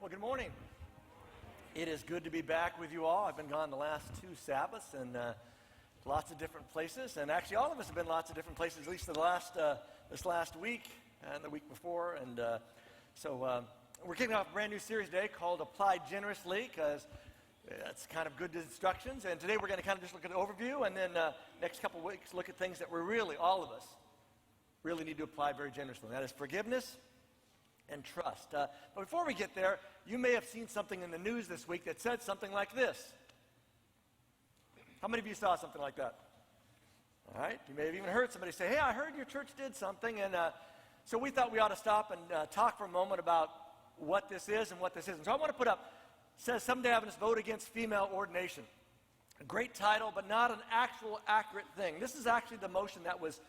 Well, good morning. It is good to be back with you all. I've been gone the last 2 Sabbaths and lots of different places. And actually, all of us have been lots of different places, at least this last week and the week before. And so we're kicking off a brand new series today called Apply Generously, because that's kind of good instructions. And today we're going to kind of just look at the overview, and then next couple of weeks look at things that we're really, all of us, really need to apply very generously. And that is forgiveness and trust. But before we get there, you may have seen something in the news this week that said something like this. How many of you saw something like that? All right, you may have even heard somebody say, hey, I heard your church did something, and so we thought we ought to stop and talk for a moment about what this is and what this isn't. So I want to put up, says someday Adventists vote against female ordination. A great title, but not an actual accurate thing. This is actually the motion that was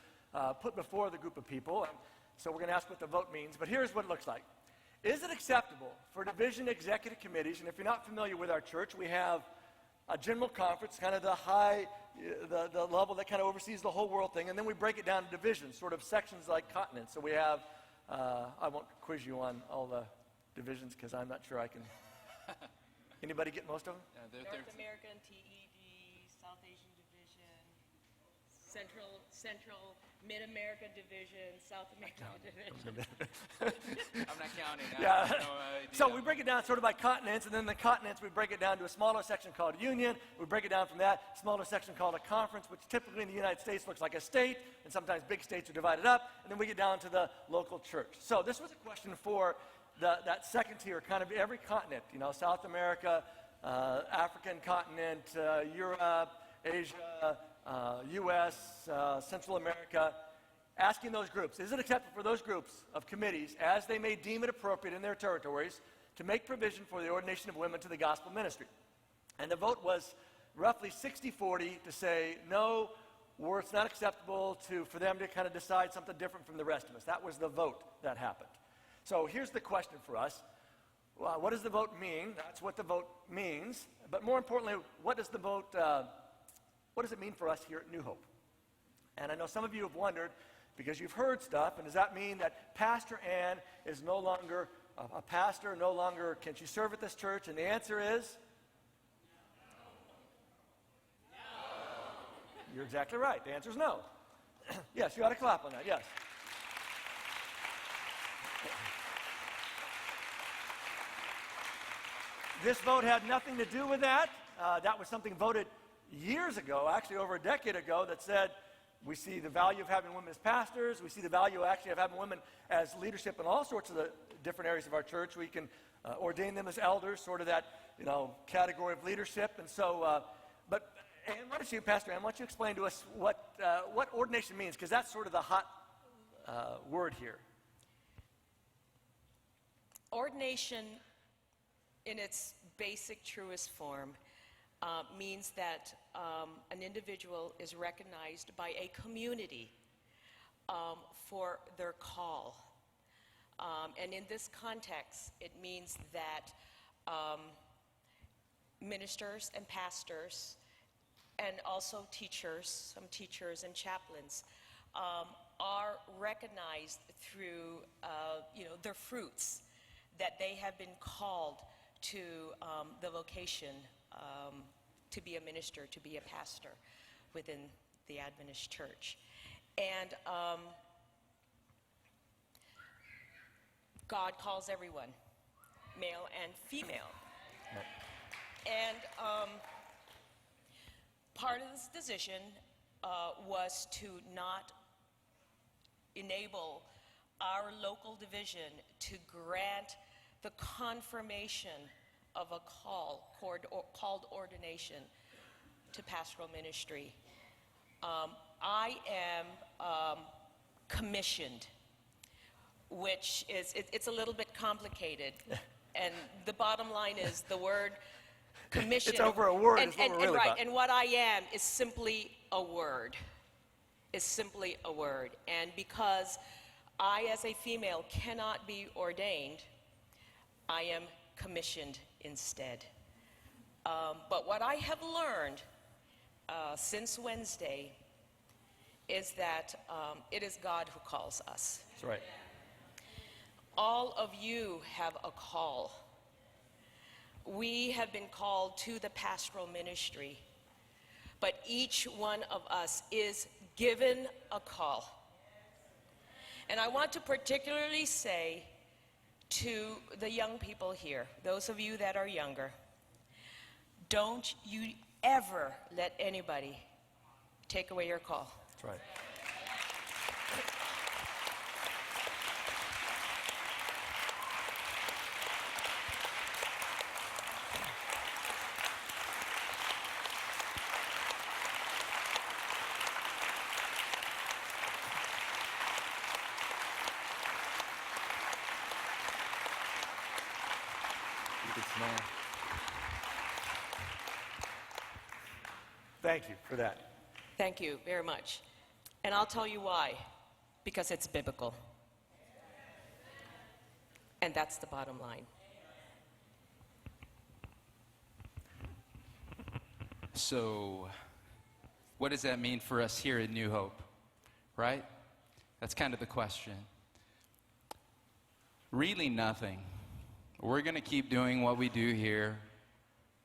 put before the group of people. And so we're going to ask what the vote means, but here's what it looks like. Is it acceptable for division executive committees, and if you're not familiar with our church, we have a general conference, kind of the level that kind of oversees the whole world thing, and then we break it down to divisions, sort of sections like continents. So we have, I won't quiz you on all the divisions because I'm not sure I can. Anybody get most of them? North American, TED, South Asian Division, Central, Mid-American Division, South American Division. I'm not counting. Yeah. So we break it down sort of by continents, and then the continents we break it down to a smaller section called union. We break it down from that smaller section called a conference, which typically in the United States looks like a state, and sometimes big states are divided up, and then we get down to the local church. So this was a question for that second tier, kind of every continent, South America, African continent, Europe, Asia, U.S., Central America, asking those groups, is it acceptable for those groups of committees, as they may deem it appropriate in their territories, to make provision for the ordination of women to the gospel ministry? And the vote was roughly 60-40 to say, no, or it's not acceptable for them to kind of decide something different from the rest of us. That was the vote that happened. So here's the question for us. Well, what does the vote mean? That's what the vote means. But more importantly, what does it mean for us here at New Hope? And I know some of you have wondered, because you've heard stuff, and does that mean that Pastor Ann is no longer a pastor, no longer can she serve at this church? And the answer is? No. You're exactly right. The answer is no. Yes, you ought to clap on that, yes. This vote had nothing to do with that. That was something voted years ago, actually over a decade ago, that said we see the value of having women as pastors. We see the value actually of having women as leadership in all sorts of the different areas of our church. We can ordain them as elders, sort of that category of leadership. And so, Ann, why don't you, Pastor Ann, why don't you explain to us what ordination means, because that's sort of the hot word here. Ordination, in its basic, truest form, means that an individual is recognized by a community for their call. And in this context, it means that ministers and pastors, and also teachers, some teachers and chaplains, are recognized through their fruits, that they have been called to the vocation to be a minister, to be a pastor within the Adventist church. And God calls everyone, male and female. And part of this decision was to not enable our local division to grant the confirmation of a call called ordination to pastoral ministry. I am commissioned, which is, it's a little bit complicated. And the bottom line is the word commission. It's over a word, is what we're really about. And what I am is simply a word. Is simply a word. And because I, as a female, cannot be ordained, I am commissioned instead. But what I have learned since Wednesday is that it is God who calls us. That's right. All of you have a call we have been called to the pastoral ministry, but each one of us is given a call. And I want to particularly say to the young people here, those of you that are younger, don't you ever let anybody take away your call. That's right. You can smile. Thank you for that. Thank you very much. And I'll tell you why. Because it's biblical. And that's the bottom line. So, what does that mean for us here at New Hope? Right? That's kind of the question. Really nothing. We're going to keep doing what we do here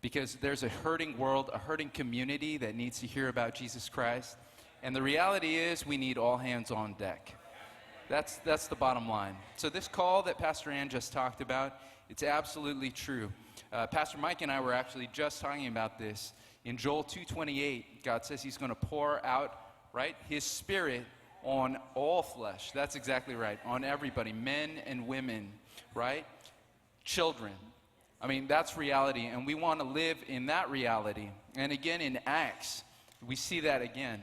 because there's a hurting world, a hurting community that needs to hear about Jesus Christ. And the reality is we need all hands on deck. That's the bottom line. So this call that Pastor Ann just talked about, it's absolutely true. Pastor Mike and I were actually just talking about this. In Joel 2:28, God says he's going to pour out, right, his spirit on all flesh. That's exactly right. On everybody, men and women, right? Children. I mean, that's reality, and we want to live in that reality. And again, in Acts, we see that again.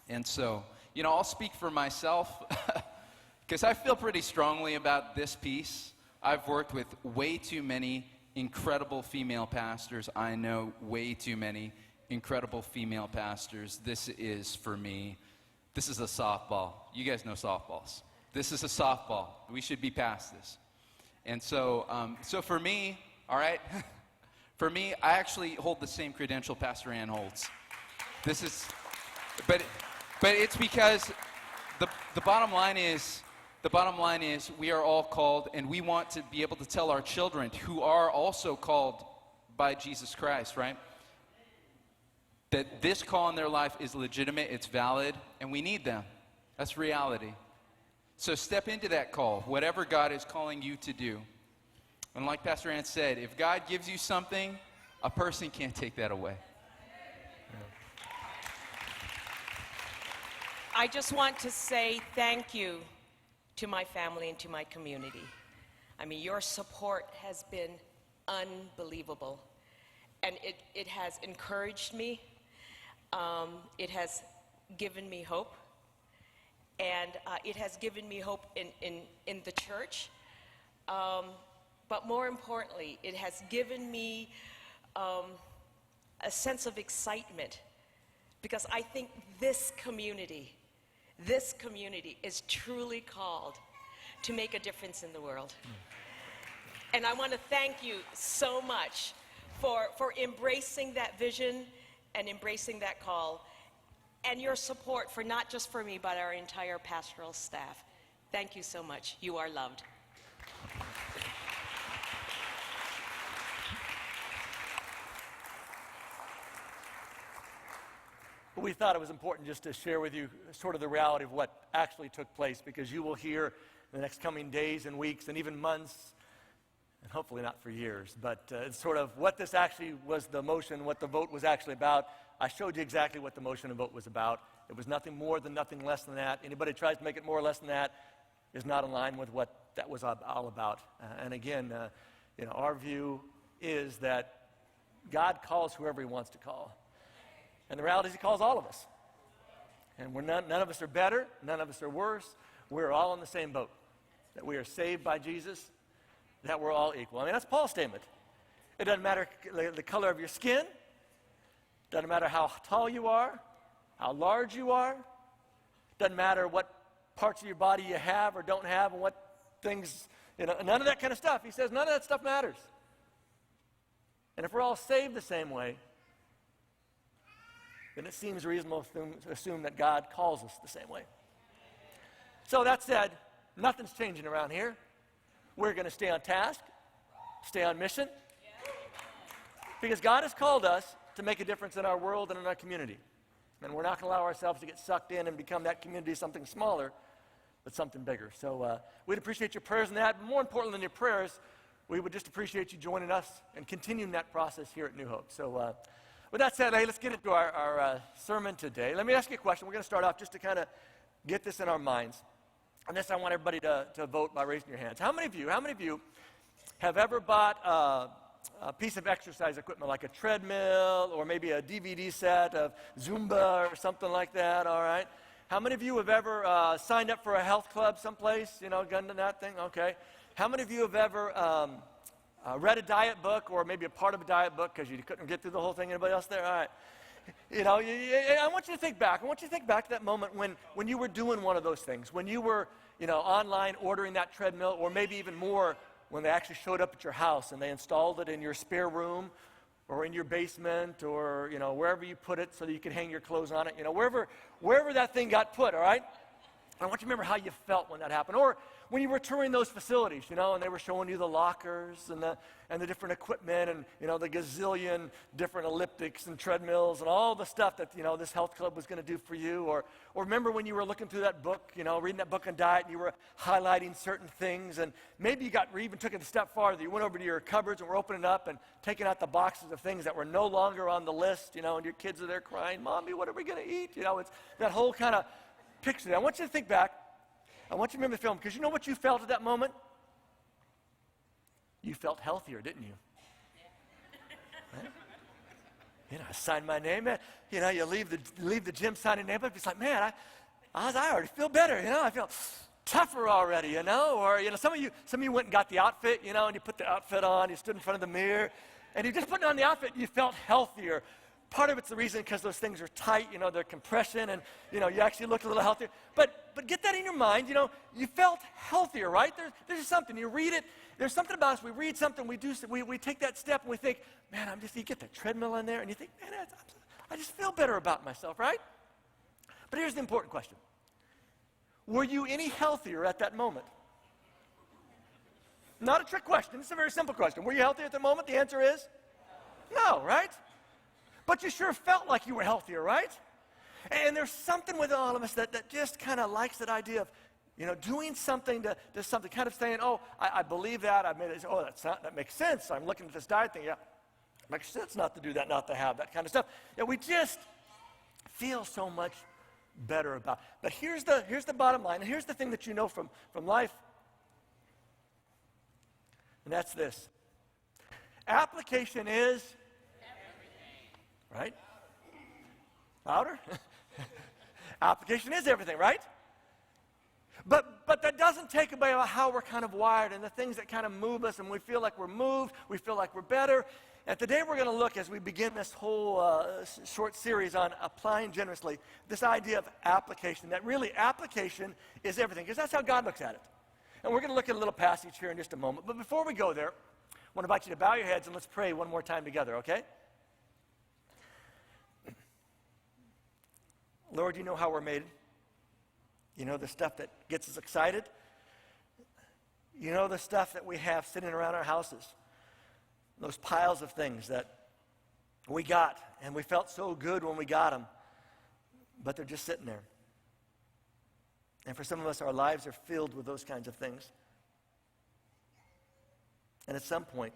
And so, I'll speak for myself because I feel pretty strongly about this piece. I've worked with way too many incredible female pastors. I know way too many incredible female pastors. This is, for me, this is a softball. You guys know softballs. This is a softball. We should be past this. And so, for me, all right, for me, I actually hold the same credential Pastor Ann holds. This is, but it's because the bottom line is we are all called, and we want to be able to tell our children who are also called by Jesus Christ, right, that this call in their life is legitimate, it's valid, and we need them. That's reality. So step into that call, whatever God is calling you to do. And like Pastor Ann said, if God gives you something, a person can't take that away. I just want to say thank you to my family and to my community. I mean, your support has been unbelievable. And it has encouraged me. It has given me hope. And it has given me hope in the church. But more importantly, it has given me a sense of excitement because I think this community is truly called to make a difference in the world. And I want to thank you so much for embracing that vision and embracing that call, and your support for not just for me, but our entire pastoral staff. Thank you so much. You are loved. We thought it was important just to share with you sort of the reality of what actually took place, because you will hear in the next coming days and weeks and even months, and hopefully not for years, but it's sort of what this actually was, the motion, what the vote was actually about. I showed you exactly what the motion and vote was about. It was nothing more than nothing less than that. Anybody who tries to make it more or less than that is not in line with what that was all about. And again, our view is that God calls whoever he wants to call. And the reality is he calls all of us. And none of us are better, none of us are worse. We're all in the same boat, that we are saved by Jesus, that we're all equal. I mean, that's Paul's statement. It doesn't matter the color of your skin. Doesn't matter how tall you are, how large you are. Doesn't matter what parts of your body you have or don't have and what things, none of that kind of stuff. He says none of that stuff matters. And if we're all saved the same way, then it seems reasonable to assume that God calls us the same way. So that said, nothing's changing around here. We're going to stay on task, stay on mission, Because God has called us to make a difference in our world and in our community. And we're not going to allow ourselves to get sucked in and become that community something smaller, but something bigger. So we'd appreciate your prayers in that. But more important than your prayers, we would just appreciate you joining us and continuing that process here at New Hope. So with that said, hey, let's get into our sermon today. Let me ask you a question. We're going to start off just to kind of get this in our minds. On this, I want everybody to vote by raising your hands. How many of you have ever bought a piece of exercise equipment like a treadmill or maybe a DVD set of Zumba or something like that, all right? How many of you have ever signed up for a health club someplace, gone to that thing? Okay. How many of you have ever read a diet book or maybe a part of a diet book because you couldn't get through the whole thing? Anybody else there? All right. I want you to think back. I want you to think back to that moment when you were doing one of those things, when you were, online ordering that treadmill, or maybe even more, when they actually showed up at your house and they installed it in your spare room or in your basement or, wherever you put it so that you could hang your clothes on it, wherever that thing got put, all right? I want you to remember how you felt when that happened. Or when you were touring those facilities, and they were showing you the lockers and the different equipment and, the gazillion different elliptics and treadmills and all the stuff that, this health club was going to do for you. Or remember when you were looking through that book, reading that book on diet, and you were highlighting certain things, and maybe you even took it a step farther. You went over to your cupboards and were opening up and taking out the boxes of things that were no longer on the list, and your kids are there crying, Mommy, what are we going to eat? It's that whole kind of picture. I want you to think back. I want you to remember the film, because you know what you felt at that moment? You felt healthier, didn't you? Right? I signed my name. You leave the gym signing name, but it's like, man, I already feel better. I feel tougher already. Or some of you went and got the outfit. And you put the outfit on. You stood in front of the mirror, and you just put on the outfit. You felt healthier. Part of it's the reason because those things are tight, they're compression, and, you actually look a little healthier. But get that in your mind, you felt healthier, right? There's just something. You read it. There's something about us. We read something, we take that step, and we think, man, you get that treadmill in there, and you think, man, I just feel better about myself, right? But here's the important question. Were you any healthier at that moment? Not a trick question. It's a very simple question. Were you healthier at the moment? The answer is no, right? But you sure felt like you were healthier, right? And there's something with all of us that just kind of likes that idea of, doing something to something, kind of saying, oh, I believe that. I made it. Oh, that makes sense. I'm looking at this diet thing. Yeah, it makes sense not to do that, not to have that kind of stuff. We just feel so much better about it. But here's the bottom line, and here's the thing that you know from life, and that's this. Application is right? Louder? Application is everything, right? But that doesn't take away how we're kind of wired and the things that kind of move us, and we feel like we're moved, we feel like we're better. And today we're going to look, as we begin this whole short series on applying generously, this idea of application, that really application is everything, because that's how God looks at it. And we're going to look at a little passage here in just a moment. But before we go there, I want to invite you to bow your heads and let's pray one more time together, okay? Lord, you know how we're made. You know the stuff that gets us excited. You know the stuff that we have sitting around our houses. Those piles of things that we got, and we felt so good when we got them, but they're just sitting there. And for some of us, our lives are filled with those kinds of things. And at some point,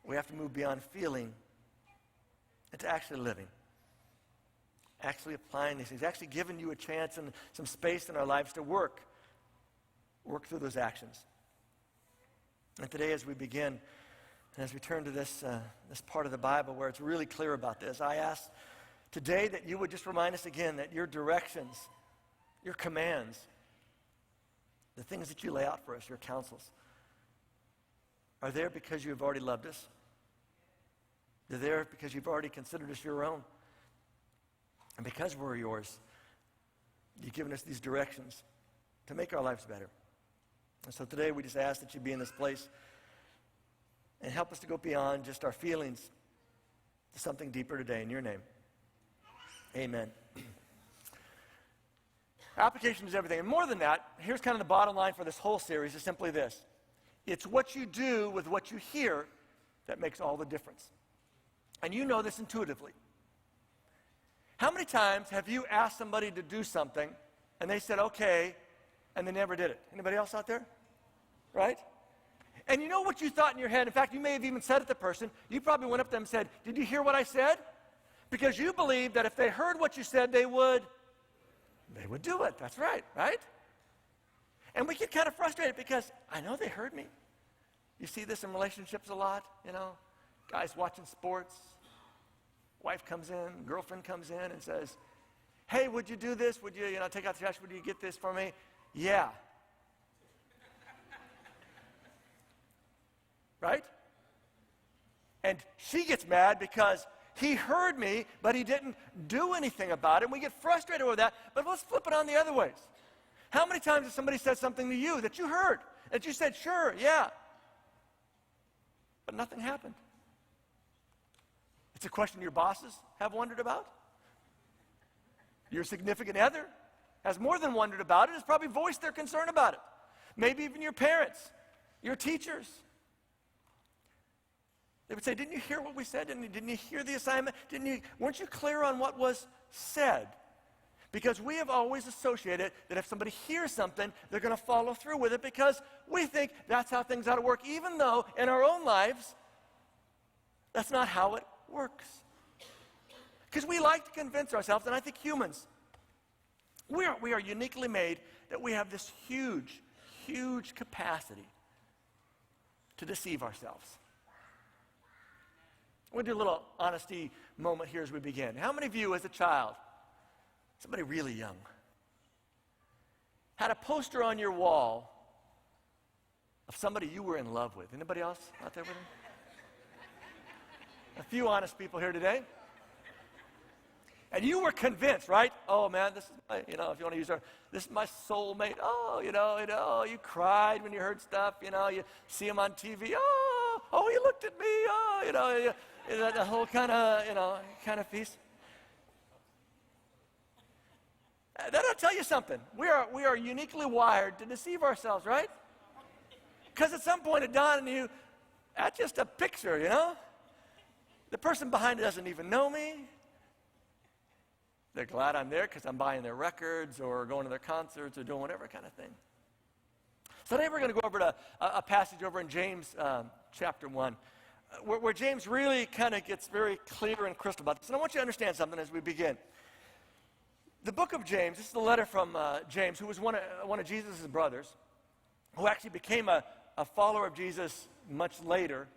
we have to move beyond feeling into actually living. Actually applying these things, actually giving you a chance and some space in our lives to work through those actions. And today, as we begin, and as we turn to this part of the Bible where it's really clear about this, I ask today that you would just remind us again that your directions, your commands, the things that you lay out for us, your counsels, are there because you have already loved us. They're there because you've already considered us your own. And because we're yours, you've given us these directions to make our lives better. And so today we just ask that you be in this place and help us to go beyond just our feelings to something deeper today in your name. Amen. Application is everything. And more than that, here's kind of the bottom line for this whole series is simply this. It's what you do with what you hear that makes all the difference. and you know this intuitively. How many times have you asked somebody to do something, and they said, okay, and they never did it? Anybody else out there? Right? And you know what you thought in your head? In fact, you may have even said it to the person. You probably went up to them and said, did you hear what I said? Because you believed that if they heard what you said, they would do it. That's right, right? And we get kind of frustrated because I know they heard me. You see this in relationships a lot, you know. Guys watching sports, wife comes in, girlfriend comes in and says, hey, would you do this? Would you, take out the trash? Would you get this for me? Yeah. Right? And she gets mad because he heard me, but he didn't do anything about it. And we get frustrated with that. But let's flip it on the other ways. How many times has somebody said something to you that you heard, that you said, sure, yeah, but nothing happened? It's a question your bosses have wondered about. Your significant other has more than wondered about it, has probably voiced their concern about it. Maybe even your parents, your teachers. They would say, didn't you hear what we said? Didn't you hear the assignment? Weren't you clear on what was said? Because we have always associated that if somebody hears something, they're going to follow through with it because we think that's how things ought to work, even though in our own lives, that's not how it works. Because we like to convince ourselves, and I think humans, we are uniquely made that we have this huge, huge capacity to deceive ourselves. We'll do a little honesty moment here as we begin. How many of you as a child, somebody really young, had a poster on your wall of somebody you were in love with? Anybody else out there with them? A few honest people here today. And you were convinced, right? Oh man, this is my, if you want to use this is my soulmate. Oh, you cried when you heard stuff, you see him on TV. Oh, he looked at me. Oh, the whole kind of piece. That'll tell you something. We are uniquely wired to deceive ourselves, right? Because at some point it dawned on you, that's just a picture, The person behind it doesn't even know me. They're glad I'm there because I'm buying their records or going to their concerts or doing whatever kind of thing. So today we're going to go over to a passage over in James chapter 1, where James really kind of gets very clear and crystal about this. And I want you to understand something as we begin. The book of James, this is the letter from James, who was one of Jesus' brothers, who actually became a follower of Jesus much later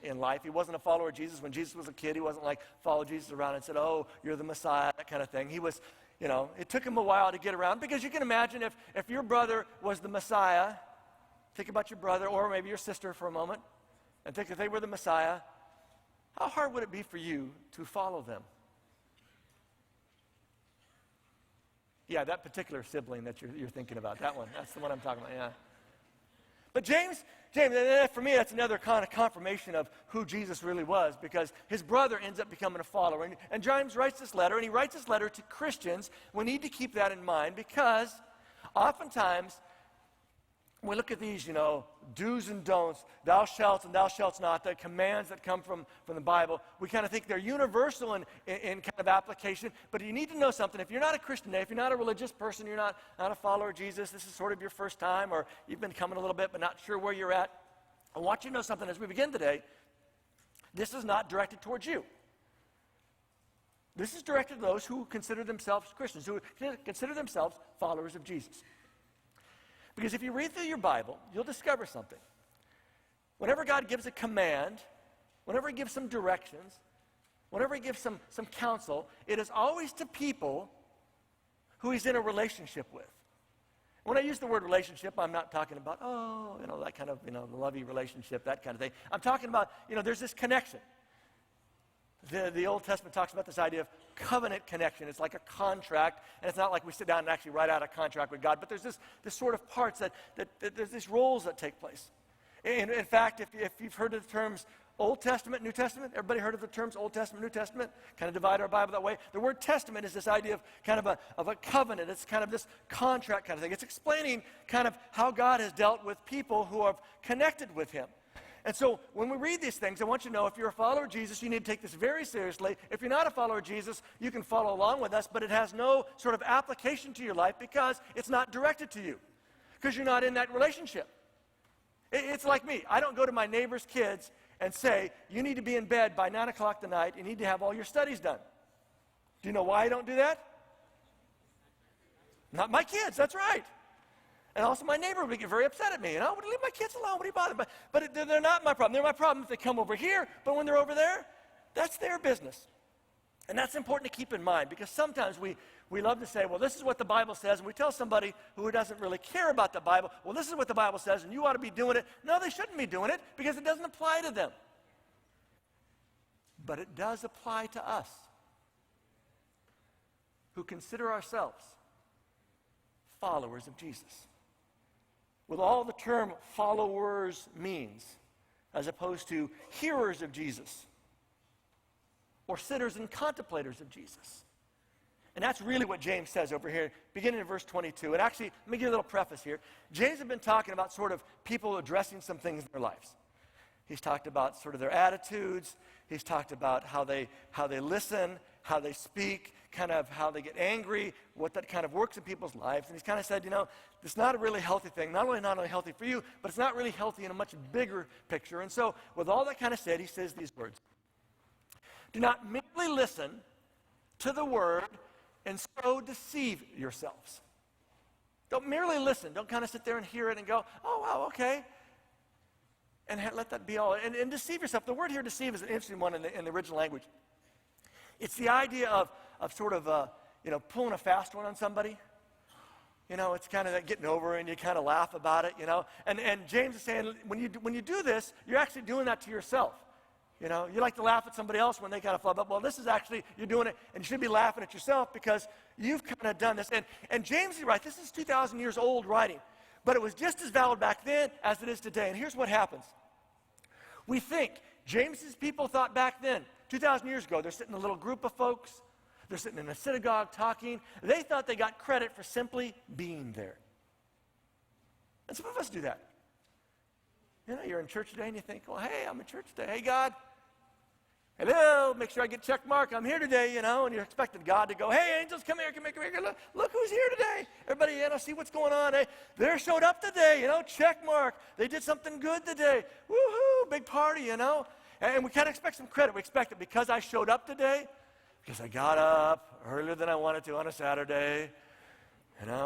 in life. He wasn't a follower of Jesus when Jesus was a kid. He wasn't like, follow Jesus around and said, oh, you're the Messiah, that kind of thing. He was, it took him a while to get around, because you can imagine if your brother was the Messiah, think about your brother or maybe your sister for a moment, and think if they were the Messiah, how hard would it be for you to follow them? Yeah, that particular sibling that you're thinking about, that one, that's the one I'm talking about, yeah. But James, for me, that's another kind of confirmation of who Jesus really was, because his brother ends up becoming a follower. And James writes this letter, and he writes this letter to Christians. We need to keep that in mind, because oftentimes we look at these, do's and don'ts, thou shalt and thou shalt not, the commands that come from the Bible. We kind of think they're universal in kind of application, but you need to know something. If you're not a Christian today, if you're not a religious person, you're not a follower of Jesus, this is sort of your first time, or you've been coming a little bit but not sure where you're at, I want you to know something as we begin today. This is not directed towards you. This is directed to those who consider themselves Christians, who consider themselves followers of Jesus. Because if you read through your Bible, you'll discover something. Whenever God gives a command, whenever he gives some directions, whenever he gives some counsel, it is always to people who he's in a relationship with. When I use the word relationship, I'm not talking about, that kind of, the lovey relationship, that kind of thing. I'm talking about, there's this connection. The Old Testament talks about this idea of covenant connection. It's like a contract, and it's not like we sit down and actually write out a contract with God, but there's this sort of parts that there's these roles that take place. In fact, if you've heard of the terms Old Testament, New Testament, everybody heard of the terms Old Testament, New Testament? Kind of divide our Bible that way. The word testament is this idea of kind of a covenant. It's kind of this contract kind of thing. It's explaining kind of how God has dealt with people who are connected with him. And so when we read these things, I want you to know if you're a follower of Jesus, you need to take this very seriously. If you're not a follower of Jesus, you can follow along with us, but it has no sort of application to your life because it's not directed to you, because you're not in that relationship. It's like me. I don't go to my neighbor's kids and say, you need to be in bed by 9 o'clock tonight. You need to have all your studies done. Do you know why I don't do that? Not my kids, that's right. And also my neighbor would get very upset at me. Leave my kids alone, what are you bothering? But they're not my problem. They're my problem if they come over here, but when they're over there, that's their business. And that's important to keep in mind because sometimes we love to say, well, this is what the Bible says, and we tell somebody who doesn't really care about the Bible, well, this is what the Bible says, and you ought to be doing it. No, they shouldn't be doing it because it doesn't apply to them. But it does apply to us who consider ourselves followers of Jesus. With all the term followers means, as opposed to hearers of Jesus or sitters and contemplators of Jesus. And that's really what James says over here, beginning in verse 22. And actually, let me give you a little preface here. James has been talking about sort of people addressing some things in their lives. He's talked about sort of their attitudes. He's talked about how they listen, how they speak, kind of how they get angry, what that kind of works in people's lives. And he's kind of said, it's not a really healthy thing. Not only healthy for you, but it's not really healthy in a much bigger picture. And so with all that kind of said, he says these words. Do not merely listen to the word and so deceive yourselves. Don't merely listen. Don't kind of sit there and hear it and go, oh, wow, okay. And let that be all. And deceive yourself. The word here, deceive, is an interesting one in the original language. It's the idea of sort of, pulling a fast one on somebody. It's kind of that getting over and you kind of laugh about it, And James is saying, when you do this, you're actually doing that to yourself. You like to laugh at somebody else when they kind of flub up. Well, this is actually, you're doing it, and you should be laughing at yourself because you've kind of done this. And James is right. This is 2,000 years old writing. But it was just as valid back then as it is today. And here's what happens. We think, James's people thought back then, 2,000 years ago, they're sitting in a little group of folks. They're sitting in a synagogue talking. They thought they got credit for simply being there. And some of us do that. You're in church today and you think, well, hey, I'm in church today. Hey, God. Hello, make sure I get check mark. I'm here today, and you're expecting God to go, hey, angels, come here, come here, come here. Look who's here today. Everybody, see what's going on. Hey, they showed up today, check mark. They did something good today. Woohoo, big party, And we kind of expect some credit. We expect it because I showed up today, because I got up earlier than I wanted to on a Saturday.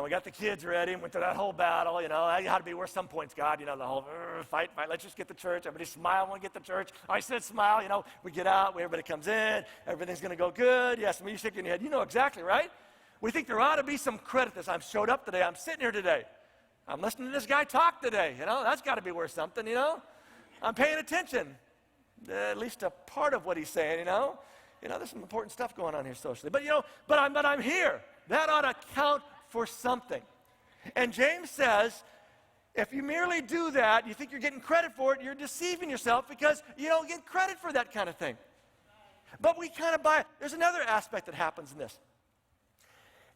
We got the kids ready and went through that whole battle. I had to be worth some points, God. The whole fight. Let's just get the church. Everybody smile when we get the church. I said smile. We get out. Everybody comes in. Everything's going to go good. Yes, you're shaking your head. You know exactly, right? We think there ought to be some credit to this. I showed up today. I'm sitting here today. I'm listening to this guy talk today. That's got to be worth something, I'm paying attention. At least a part of what he's saying, There's some important stuff going on here socially. But I'm here. That ought to count for something. And James says, if you merely do that, you think you're getting credit for it, you're deceiving yourself because you don't get credit for that kind of thing. But we kind of buy it. There's another aspect that happens in this.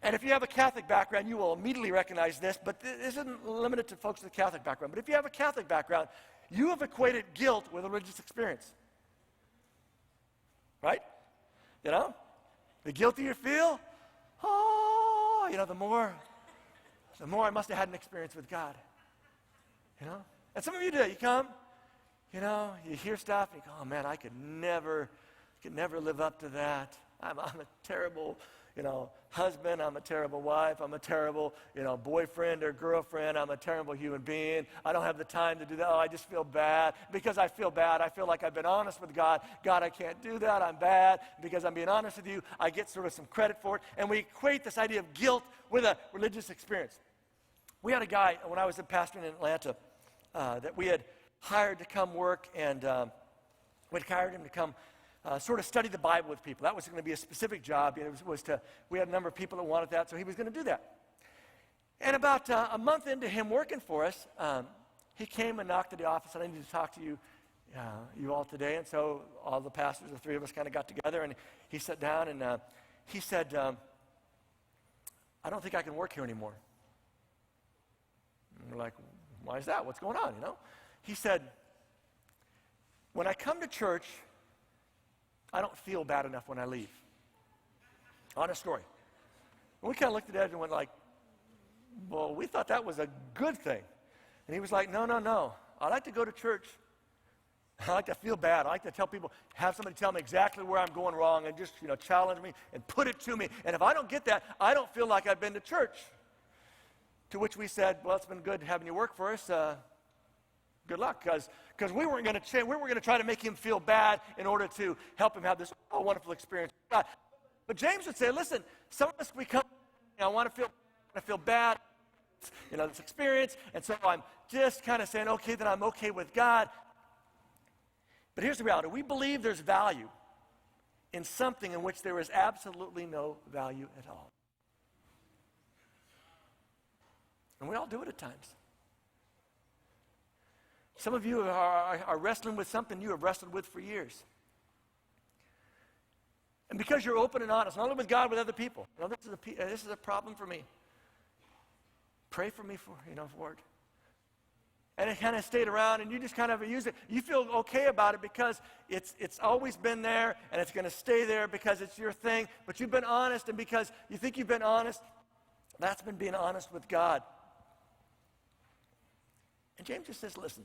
And if you have a Catholic background, you will immediately recognize this, but this isn't limited to folks with a Catholic background. But if you have a Catholic background, you have equated guilt with a religious experience. Right? The guiltier you feel, the more I must have had an experience with God. And some of you do. You come, you hear stuff, and you go, oh man, I could never live up to that. I'm a terrible, husband. I'm a terrible wife. I'm a terrible, boyfriend or girlfriend. I'm a terrible human being. I don't have the time to do that. Oh, I just feel bad. Because I feel bad, I feel like I've been honest with God. God, I can't do that. I'm bad. Because I'm being honest with you, I get sort of some credit for it. And we equate this idea of guilt with a religious experience. We had a guy, when I was pastoring in Atlanta, that we had hired to come work, and we'd hired him to come sort of study the Bible with people. That was going to be a specific job. We had a number of people that wanted that, so he was going to do that. And about a month into him working for us, he came and knocked at the office, and I need to talk to you all today. And so all the pastors, the three of us, kind of got together, and he sat down, and he said, I don't think I can work here anymore. And we're like, why is that? What's going on, He said, when I come to church, I don't feel bad enough when I leave. Honest story. And we kind of looked at Ed and went like, well, we thought that was a good thing. And he was like, no, no, no. I like to go to church. I like to feel bad. I like to tell people, have somebody tell me exactly where I'm going wrong and just, challenge me and put it to me. And if I don't get that, I don't feel like I've been to church. To which we said, well, it's been good having you work for us. Good luck, because we weren't going to change. We were going to try to make him feel bad in order to help him have this wonderful experience with God. But James would say, listen, some of us become, I want to feel bad, this experience, and so I'm just kind of saying, okay, then I'm okay with God. But here's the reality. We believe there's value in something in which there is absolutely no value at all. And we all do it at times. Some of you are wrestling with something you have wrestled with for years. And because you're open and honest, not only with God, with other people, this is a problem for me. Pray for me for it. And it kind of stayed around, and you just kind of use it. You feel okay about it because it's always been there, and it's going to stay there because it's your thing. But you've been honest, and because you think you've been honest, that's been being honest with God. And James just says, listen.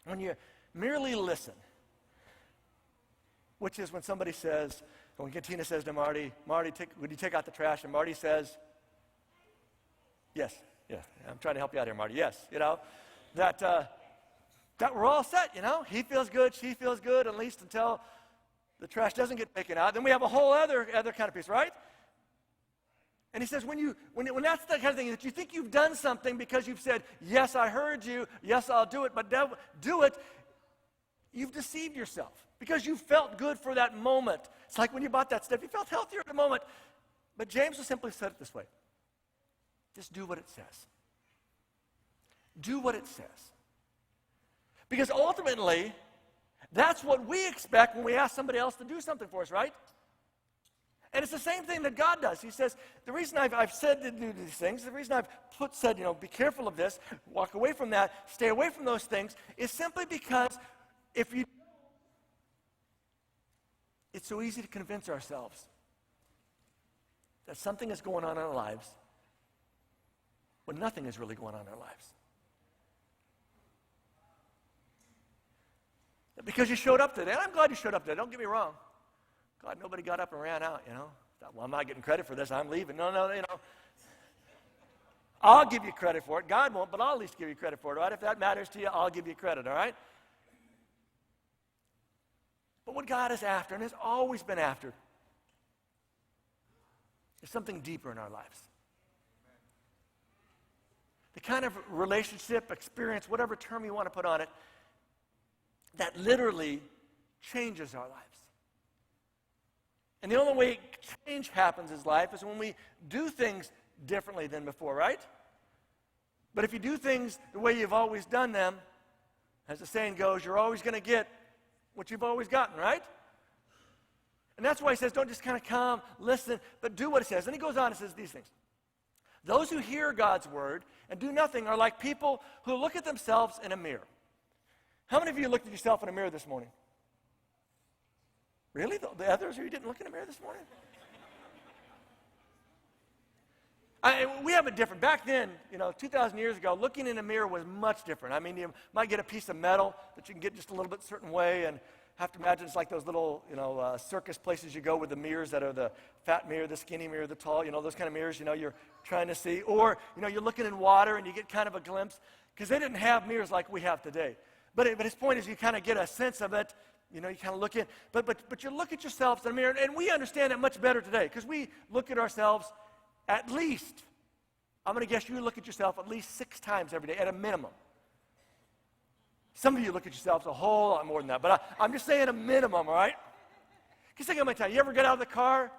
When you merely listen, which is when somebody says, when Katina says to Marty, would you take out the trash? And Marty says, yes, I'm trying to help you out here, Marty, yes, that we're all set, He feels good, she feels good, at least until the trash doesn't get taken out. Then we have a whole other kind of piece, right? And he says, when that's the kind of thing that you think you've done something because you've said, yes, I heard you, yes, I'll do it, but do it, you've deceived yourself because you felt good for that moment. It's like when you bought that stuff, you felt healthier at the moment. But James will simply said it this way. Just do what it says. Do what it says. Because ultimately, that's what we expect when we ask somebody else to do something for us, right? And it's the same thing that God does. He says, the reason I've said to do these things, the reason I've said, be careful of this, walk away from that, stay away from those things, is simply because it's so easy to convince ourselves that something is going on in our lives when nothing is really going on in our lives. Because you showed up today, and I'm glad you showed up today, don't get me wrong. God, nobody got up and ran out, Thought, well, I'm not getting credit for this. I'm leaving. No, I'll give you credit for it. God won't, but I'll at least give you credit for it, all right? If that matters to you, I'll give you credit, all right? But what God is after, and has always been after, is something deeper in our lives. The kind of relationship, experience, whatever term you want to put on it, that literally changes our lives. And the only way change happens in life is when we do things differently than before, right? But if you do things the way you've always done them, as the saying goes, you're always going to get what you've always gotten, right? And that's why he says, don't just kind of come, listen, but do what it says. And he goes on and says these things. Those who hear God's word and do nothing are like people who look at themselves in a mirror. How many of you looked at yourself in a mirror this morning? Really? The others, or you didn't look in the mirror this morning? We have it different. Back then, 2,000 years ago, looking in a mirror was much different. I mean, you might get a piece of metal that you can get just a little bit certain way, and have to imagine it's like those little, circus places you go with the mirrors that are the fat mirror, the skinny mirror, the tall, those kind of mirrors, you're trying to see. Or, you're looking in water and you get kind of a glimpse, because they didn't have mirrors like we have today. But his point is you kind of get a sense of it. You kind of look at, but you look at yourselves in the mirror, and we understand it much better today, because we look at ourselves at least, I'm going to guess you look at yourself at least 6 times every day, at a minimum. Some of you look at yourselves a whole lot more than that, but I'm just saying a minimum, all right? Because think of my time. You ever get out of the car,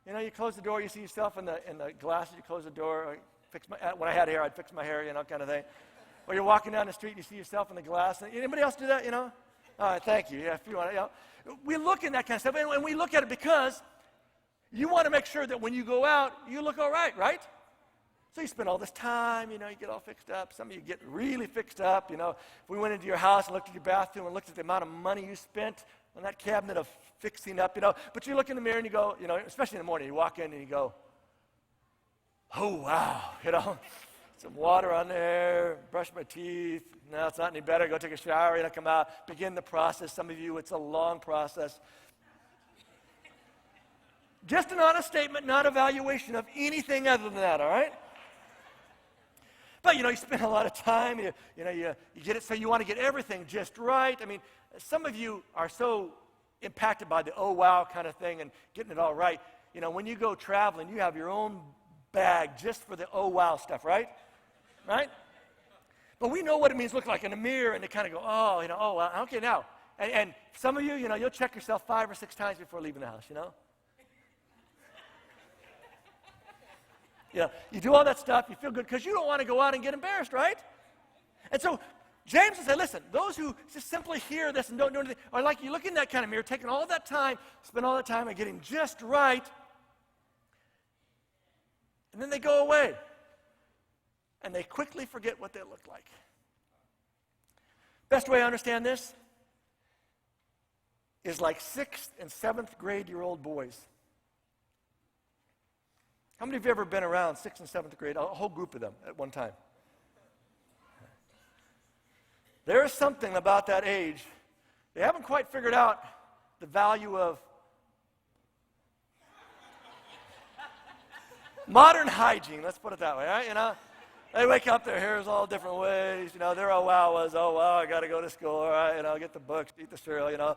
you close the door, you see yourself in the glasses, you close the door, when I had hair, I'd fix my hair, kind of thing. Or you're walking down the street, you see yourself in the glass. Anybody else do that, All right, thank you. Yeah, if you want to, we look at that kind of stuff, and we look at it because you want to make sure that when you go out, you look all right, right? So you spend all this time, you get all fixed up. Some of you get really fixed up, If we went into your house and looked at your bathroom and looked at the amount of money you spent on that cabinet of fixing up, But you look in the mirror and you go, especially in the morning, you walk in and you go, oh, wow, some water on there, brush my teeth. No, it's not any better. Go take a shower, come out, begin the process. Some of you, it's a long process. Just an honest statement, not evaluation of anything other than that, all right? But, you spend a lot of time, you get it, so you want to get everything just right. I mean, some of you are so impacted by the oh, wow kind of thing and getting it all right. When you go traveling, you have your own bag just for the oh, wow stuff, right? Right? But we know what it means to look like in a mirror and to kind of go, oh, oh, well, okay, now. And some of you, you'll check yourself 5 or 6 times before leaving the house, You do all that stuff, you feel good, because you don't want to go out and get embarrassed, right? And so James will say, listen, those who just simply hear this and don't do anything are like you look in that kind of mirror, taking all that time, spend all that time on getting just right, and then they go away. And they quickly forget what they look like. Best way I understand this is like 6th and 7th grade-year-old boys. How many of you ever been around 6th and 7th grade, a whole group of them at one time? There is something about that age. They haven't quite figured out the value of modern hygiene, let's put it that way, right? They wake up, their hair's all different ways, their oh wow was, oh wow, I got to go to school, all right, get the books, eat the cereal,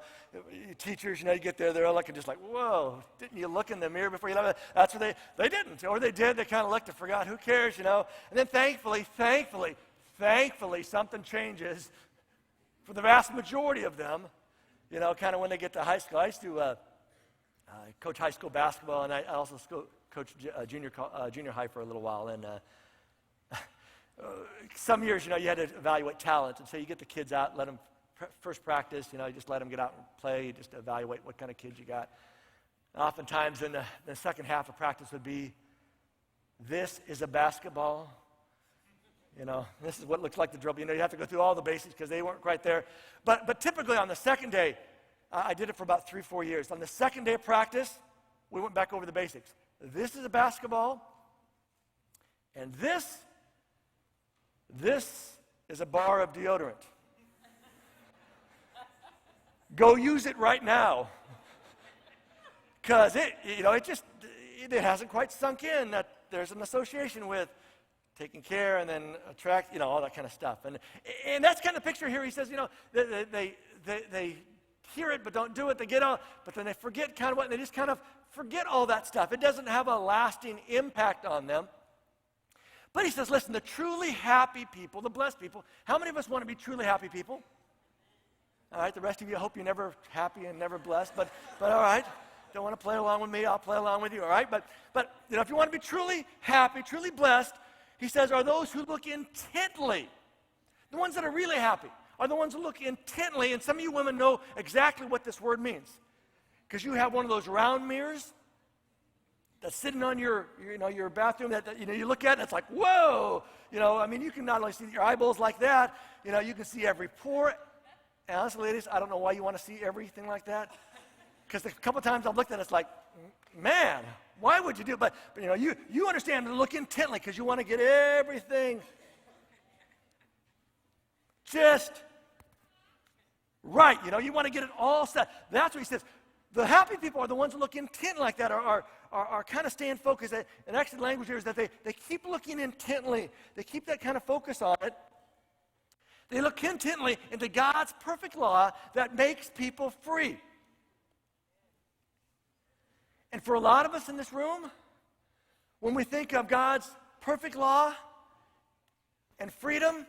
teachers, you get there, they're all looking just like, whoa, didn't you look in the mirror before you left? That's what they didn't, or they did, they kind of looked and forgot, who cares, and then thankfully, something changes for the vast majority of them, kind of when they get to high school. I used to coach high school basketball, and I also coached junior high for a little while, and some years, you had to evaluate talent, and so you get the kids out, let them first practice, you just let them get out and play, just evaluate what kind of kids you got. And oftentimes in the second half of practice would be, this is a basketball, this is what it looks like the dribble. You have to go through all the basics because they weren't quite there. But typically on the second day, I did it for about 3-4 years. On the second day of practice, we went back over the basics. This is a basketball, and this is a bar of deodorant. Go use it right now. Because it hasn't quite sunk in that there's an association with taking care and then attract, all that kind of stuff. And that's kind of the picture here. He says, they hear it but don't do it. They get on, but then they forget kind of what, they just kind of forget all that stuff. It doesn't have a lasting impact on them. But he says, listen, the truly happy people, the blessed people, how many of us want to be truly happy people? All right, the rest of you, I hope you're never happy and never blessed, but all right. Don't want to play along with me, I'll play along with you, all right? But if you want to be truly happy, truly blessed, he says, are those who look intently. The ones that are really happy are the ones who look intently, and some of you women know exactly what this word means. Because you have one of those round mirrors that's sitting on your bathroom that you look at and it's like, whoa, you can not only see your eyeballs like that, you can see every pore. And honestly, ladies, I don't know why you want to see everything like that. Because a couple times I've looked at it, it's like, man, why would you do it? But you understand to look intently because you want to get everything just right. You want to get it all set. That's what he says. The happy people are the ones who look intently like that, are kind of staying focused. And actually the language here is that they keep looking intently. They keep that kind of focus on it. They look intently into God's perfect law that makes people free. And for a lot of us in this room, when we think of God's perfect law and freedom,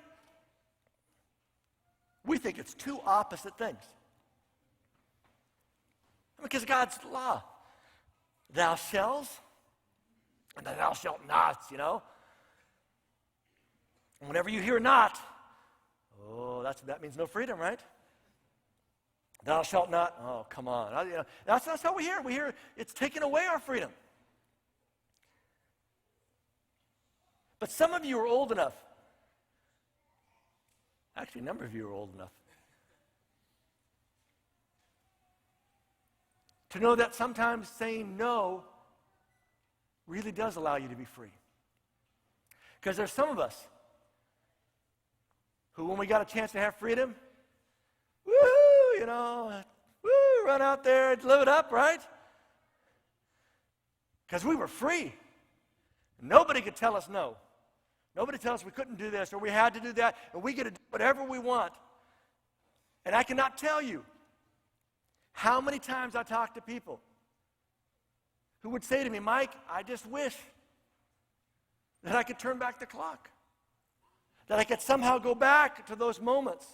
we think it's two opposite things. Because God's law, thou shalt, and thou shalt not, And whenever you hear not, that means no freedom, right? Thou shalt not, oh, come on. That's how we hear it. We hear it's taking away our freedom. But some of you are old enough. Actually, a number of you are old enough to know that sometimes saying no really does allow you to be free. Because there's some of us who, when we got a chance to have freedom, run out there and live it up, right? Because we were free. Nobody could tell us no. Nobody tell us we couldn't do this or we had to do that, and we get to do whatever we want. And I cannot tell you how many times I talk to people who would say to me, Mike, I just wish that I could turn back the clock, that I could somehow go back to those moments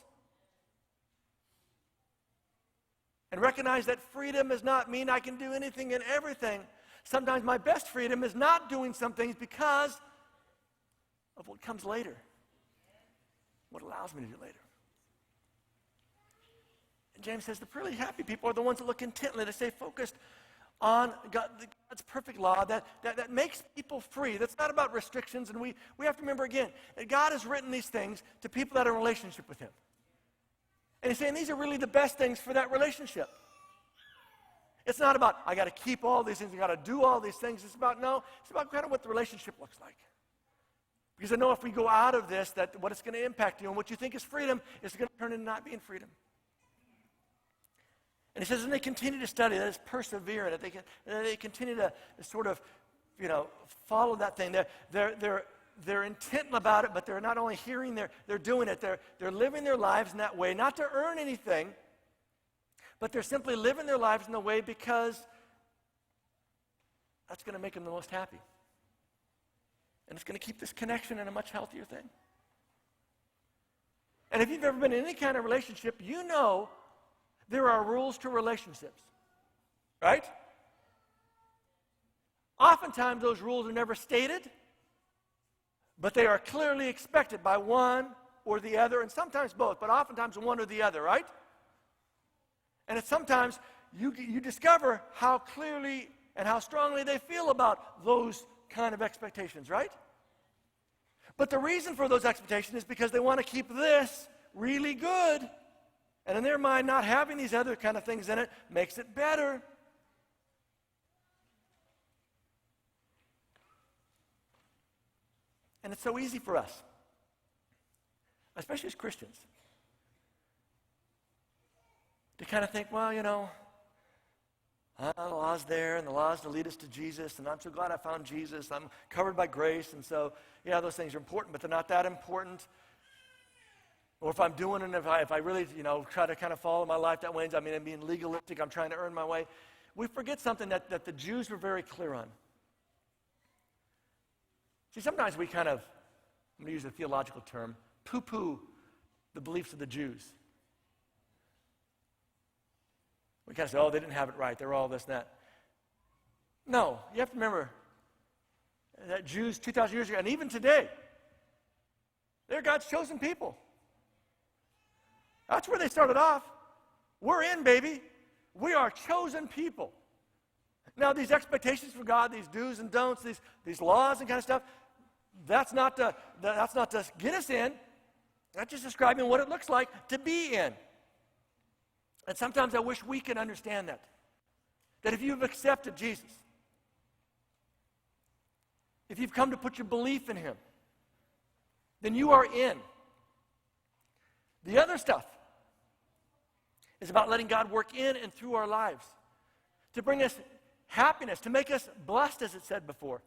and recognize that freedom does not mean I can do anything and everything. Sometimes my best freedom is not doing some things because of what comes later, what allows me to do later. And James says the really happy people are the ones that look intently, they stay focused on God's perfect law that makes people free. That's not about restrictions, and we have to remember again that God has written these things to people that are in a relationship with Him. And He's saying these are really the best things for that relationship. It's not about, I got to keep all these things, I got to do all these things. It's about kind of what the relationship looks like. Because I know if we go out of this, that what it's going to impact you and what you think is freedom is going to turn into not being freedom. And he says, and they continue to study, that is persevere in it. They continue to sort of, follow that thing. They're intent about it, but they're not only hearing, they're doing it. They're living their lives in that way, not to earn anything, but they're simply living their lives in the way because that's going to make them the most happy. And it's going to keep this connection in a much healthier thing. And if you've ever been in any kind of relationship, you know there are rules to relationships, right? Oftentimes those rules are never stated, but they are clearly expected by one or the other, and sometimes both, but oftentimes one or the other, right? And it's sometimes you discover how clearly and how strongly they feel about those kind of expectations, right? But the reason for those expectations is because they want to keep this really good. And in their mind, not having these other kind of things in it makes it better. And it's so easy for us, especially as Christians, to kind of think, well, the law's there, and the law's to lead us to Jesus, and I'm so glad I found Jesus. I'm covered by grace, and so, yeah, those things are important, but they're not that important. Or if I'm doing it, if I really, try to kind of follow my life that way, I'm being legalistic, I'm trying to earn my way. We forget something that the Jews were very clear on. See, sometimes we kind of, I'm going to use a theological term, poo-poo the beliefs of the Jews. We kind of say, oh, they didn't have it right. They're all this and that. No, you have to remember that Jews 2,000 years ago, and even today, they're God's chosen people. That's where they started off. We're in, baby. We are chosen people. Now, these expectations for God, these do's and don'ts, these laws and kind of stuff, that's not to get us in. That's just describing what it looks like to be in. And sometimes I wish we could understand that. That if you've accepted Jesus, if you've come to put your belief in Him, then you are in. The other stuff is about letting God work in and through our lives to bring us happiness, to make us blessed, as it said before.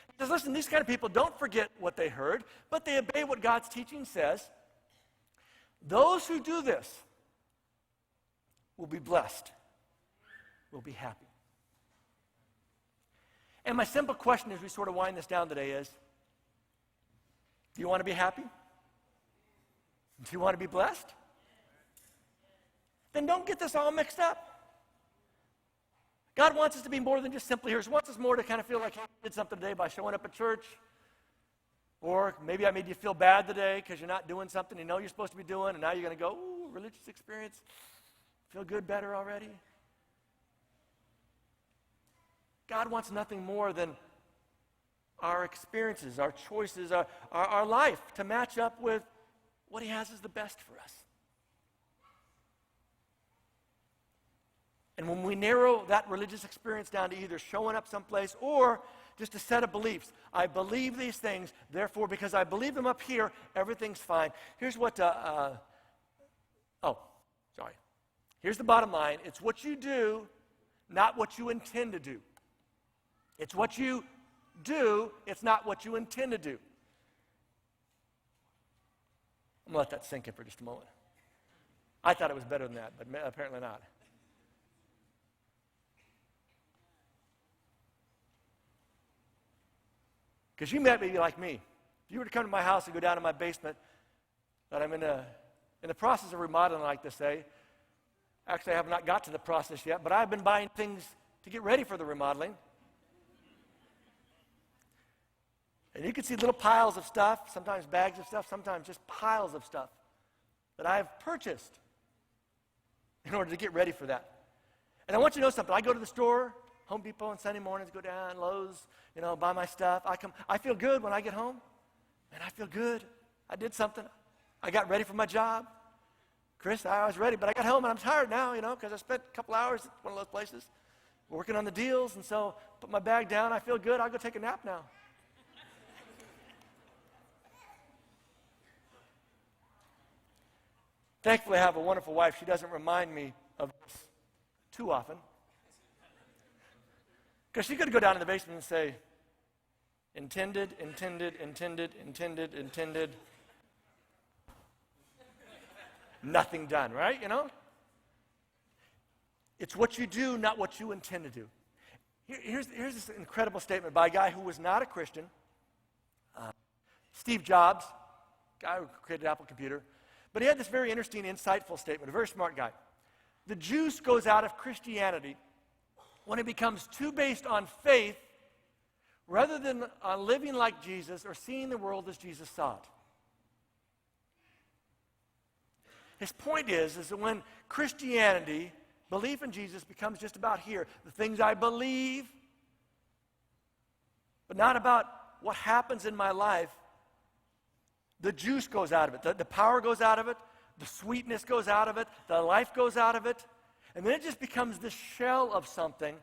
Because listen, these kind of people don't forget what they heard, but they obey what God's teaching says. Those who do this will be blessed, will be happy. And my simple question as we sort of wind this down today is, do you want to be happy? Do you want to be blessed? Then don't get this all mixed up. God wants us to be more than just simply hearers. He wants us more to kind of feel like, hey, I did something today by showing up at church. Or maybe I made you feel bad today because you're not doing something you know you're supposed to be doing, and now you're going to go, ooh, religious experience. Feel good better already? God wants nothing more than our experiences, our choices, our life to match up with what he has as the best for us. And when we narrow that religious experience down to either showing up someplace or just a set of beliefs, I believe these things, therefore, because I believe them up here, everything's fine. Here's what, Here's the bottom line. It's what you do, not what you intend to do. It's what you do, it's not what you intend to do. I'm going to let that sink in for just a moment. I thought it was better than that, but apparently not. Because you might be like me. If you were to come to my house and go down to my basement, that I'm in the process of remodeling, like to say. Actually, I have not got to the process yet, but I've been buying things to get ready for the remodeling. And you can see little piles of stuff, sometimes bags of stuff, sometimes just piles of stuff that I have purchased in order to get ready for that. And I want you to know something. I go to the store, Home Depot on Sunday mornings, go down, Lowe's, buy my stuff. I feel good when I get home. Man, I feel good. I did something. I got ready for my job. Chris, I was ready, but I got home and I'm tired now, because I spent a couple hours at one of those places working on the deals, and so put my bag down. I feel good. I'll go take a nap now. Thankfully, I have a wonderful wife. She doesn't remind me of this too often. Because she could go down to the basement and say, intended. Nothing done, right? It's what you do, not what you intend to do. Here's this incredible statement by a guy who was not a Christian. Steve Jobs, guy who created Apple Computer. But he had this very interesting, insightful statement, a very smart guy. The juice goes out of Christianity when it becomes too based on faith rather than on living like Jesus or seeing the world as Jesus saw it. His point is that when Christianity, belief in Jesus, becomes just about here, the things I believe, but not about what happens in my life, the juice goes out of it. The power goes out of it. The sweetness goes out of it. The life goes out of it. And then it just becomes this shell of something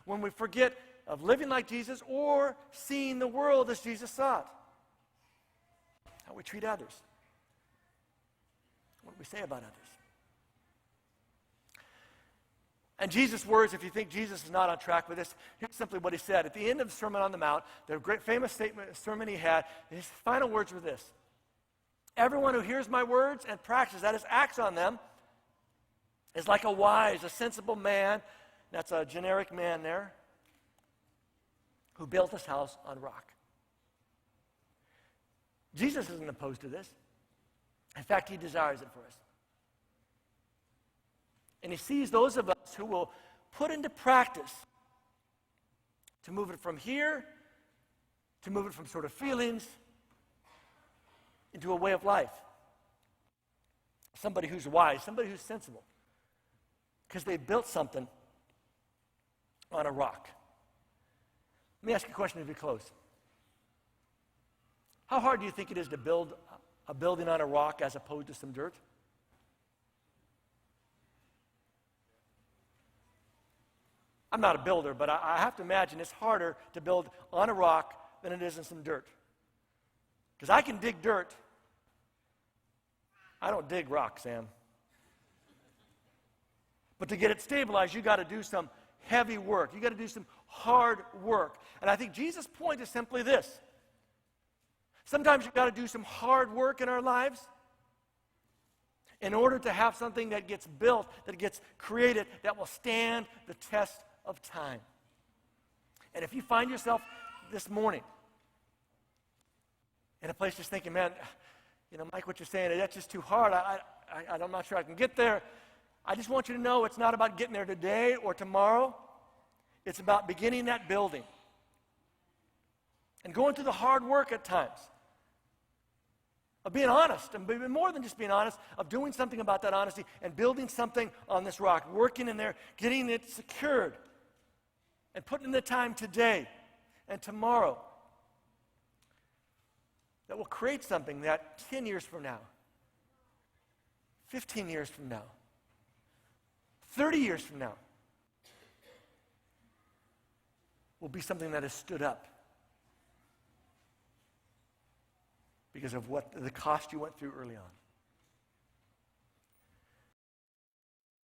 when we forget of living like Jesus or seeing the world as Jesus saw it. How we treat others. What we say about others. And Jesus' words, if you think Jesus is not on track with this, here's simply what he said. At the end of the Sermon on the Mount, the great famous sermon he had, his final words were this. Everyone who hears my words and practices, that is, acts on them, is like a wise, a sensible man, that's a generic man there, who built his house on rock. Jesus isn't opposed to this. In fact, he desires it for us. And he sees those of us who will put into practice to move it from here, to move it from sort of feelings into a way of life. Somebody who's wise, somebody who's sensible. Because they built something on a rock. Let me ask you a question as we close. How hard do you think it is to build a building on a rock as opposed to some dirt? I'm not a builder, but I have to imagine it's harder to build on a rock than it is in some dirt. Because I can dig dirt. I don't dig rock, Sam. But to get it stabilized, you got to do some heavy work. You got to do some hard work. And I think Jesus' point is simply this. Sometimes you've got to do some hard work in our lives in order to have something that gets built, that gets created, that will stand the test of time. And if you find yourself this morning in a place just thinking, man, Mike, what you're saying, that's just too hard. I'm not sure I can get there. I just want you to know it's not about getting there today or tomorrow. It's about beginning that building and going through the hard work at times of being honest, and more than just being honest, of doing something about that honesty and building something on this rock, working in there, getting it secured, and putting in the time today and tomorrow that will create something that 10 years from now, 15 years from now, 30 years from now, will be something that has stood up because of what the cost you went through early on.